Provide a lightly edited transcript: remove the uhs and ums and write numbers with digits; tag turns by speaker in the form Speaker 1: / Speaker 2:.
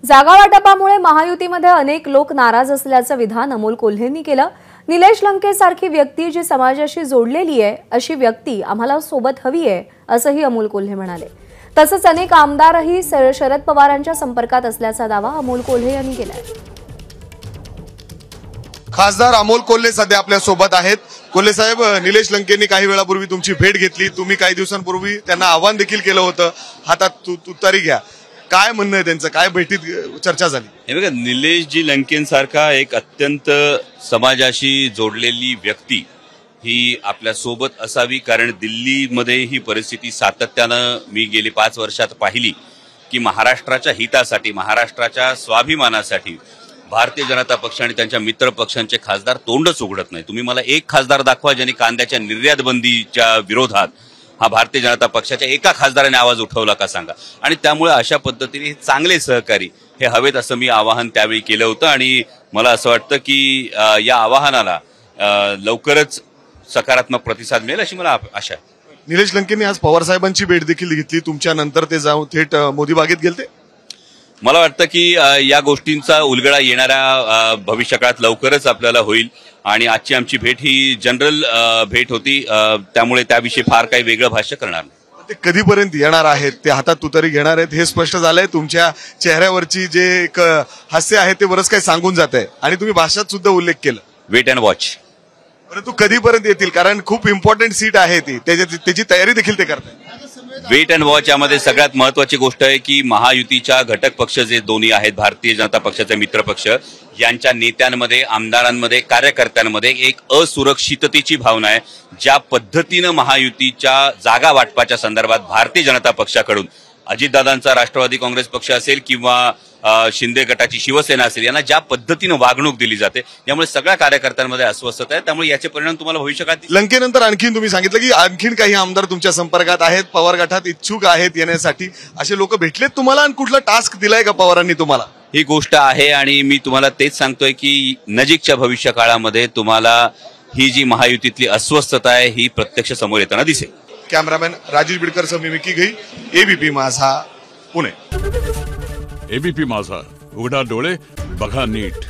Speaker 1: जागा वाटपामुळे महायुतीमध्ये अनेक लोक नाराज असल्याचं विधान अमोल कोल्हेंनी केलं। निलेश लंकेसारखी व्यक्ती जी समाजाशी जोडलेली आहे अशी व्यक्ती आम्हाला सोबत हवी आहे असंही अमोल कोल्हे म्हणाले। तसंच अनेक आमदारही शरद पवारांच्या संपर्कात असल्याचा दावा अमोल कोल्हे यांनी केलाय।
Speaker 2: खासदार अमोल कोल्हे सध्या आपल्या सोबत आहेत। कोल्हे साहेब, निलेश लंकेंनी काही वेळापूर्वी तुमची भेट घेतली, तुम्ही काही दिवसांपूर्वी त्यांना आवाहन देखील केलं होतं, हातात तुतारी घ्या, काय म्हणणं आहे त्यांचं, काय भेटीत चर्चा झाली?
Speaker 3: हे बघा, निलेशजी लंकेंसारखा एक अत्यंत समाजाशी जोडलेली व्यक्ती ही आपल्या सोबत असावी, कारण दिल्लीमध्ये ही परिस्थिती सातत्यानं मी गेली 5 वर्षात पाहिली की महाराष्ट्राच्या हितासाठी, महाराष्ट्राच्या स्वाभिमानासाठी भारतीय जनता पक्ष आणि त्यांच्या मित्र पक्षांचे खासदार तोंडच उघडत नाही। तुम्ही मला एक खासदार दाखवा ज्यांनी कांद्याच्या निर्यात बंदीच्या विरोधात हा भारतीय जनता पक्षाच्या एका खासदाराने आवाज उठवला का सांगा। आणि त्यामुळे अशा पद्धतीने चांगले सहकारी हे हवेत असं मी आवाहन त्यावेळी केलं होतं आणि मला असं वाटतं की या आवाहनाला लवकरच सकारात्मक प्रतिसाद मिळेल अशी मला आशा आहे।
Speaker 2: निलेश लंकेंनी आज पवार साहेबांची भेट देखील घेतली, तुमच्या नंतर ते जाऊन थेट मोदी बागेत गेलते।
Speaker 3: मला वाटतं की या गोष्टींचा उलगडा येणाऱ्या भविष्यकाळात लवकरच आपल्याला होईल आणि आजची आमची भेट ही जनरल भेट होती, त्यामुळे त्याविषयी फार काही वेगळं भाष्य करणार नाही।
Speaker 2: ते कधीपर्यंत येणार आहेत, ते हातात तुतारी घेणार आहेत हे स्पष्ट झालंय। तुमच्या चेहऱ्यावरची जे एक हास्य आहे ते बरंच काही सांगून जात आहे आणि तुम्ही भाषणात सुद्धा उल्लेख केला,
Speaker 3: वेट अँड वॉच।
Speaker 2: परंतु कधीपर्यंत येतील, कारण खूप इम्पॉर्टंट सीट आहे ती, त्याची तयारी देखील ते करतात।
Speaker 3: वेट अँड वॉच यामध्ये सगळ्यात महत्वाची गोष्ट आहे की महायुतीच्या घटक पक्ष जे दोन्ही आहेत, भारतीय जनता पक्षाचे मित्र पक्ष, यांच्या नेत्यांमध्ये, आमदारांमध्ये, कार्यकर्त्यांमध्ये एक असुरक्षिततेची भावना आहे। ज्या पद्धतीनं महायुतीच्या जागा वाटपाच्या संदर्भात भारतीय जनता पक्षाकडून अजितदादांचा राष्ट्रवादी काँग्रेस पक्ष असेल किंवा शिंदे गटाची शिवसेना असेल, यांना ज्या पद्धतीनं वागणूक दिली जाते यामुळे सगळ्या कार्यकर्त्यांमध्ये अस्वस्थता आहे। त्यामुळे याचे परिणाम तुम्हाला भविष्यकाळात
Speaker 2: लंकेनंतर आणखीन तुम्ही सांगितलं की आणखीन काही आमदार तुमच्या संपर्कात आहेत, पवार गटात इच्छुक आहेत येण्यासाठी, असे लोक भेटलेत तुम्हाला आणि कुठला टास्क दिलाय का पवारांनी तुम्हाला?
Speaker 3: ही गोष्ट आहे आणि मी तुम्हाला तेच सांगतोय की नजीकच्या भविष्य काळामध्ये तुम्हाला ही जी महायुतीतली अस्वस्थता आहे ही प्रत्यक्ष समोर येताना दिसेल।
Speaker 2: कॅमेरामॅन राजेश बिडकर सह मी मिकी घई, एबीपी माझा, पुणे।
Speaker 4: एबीपी माझा, उघडा डोळे बघा नीट।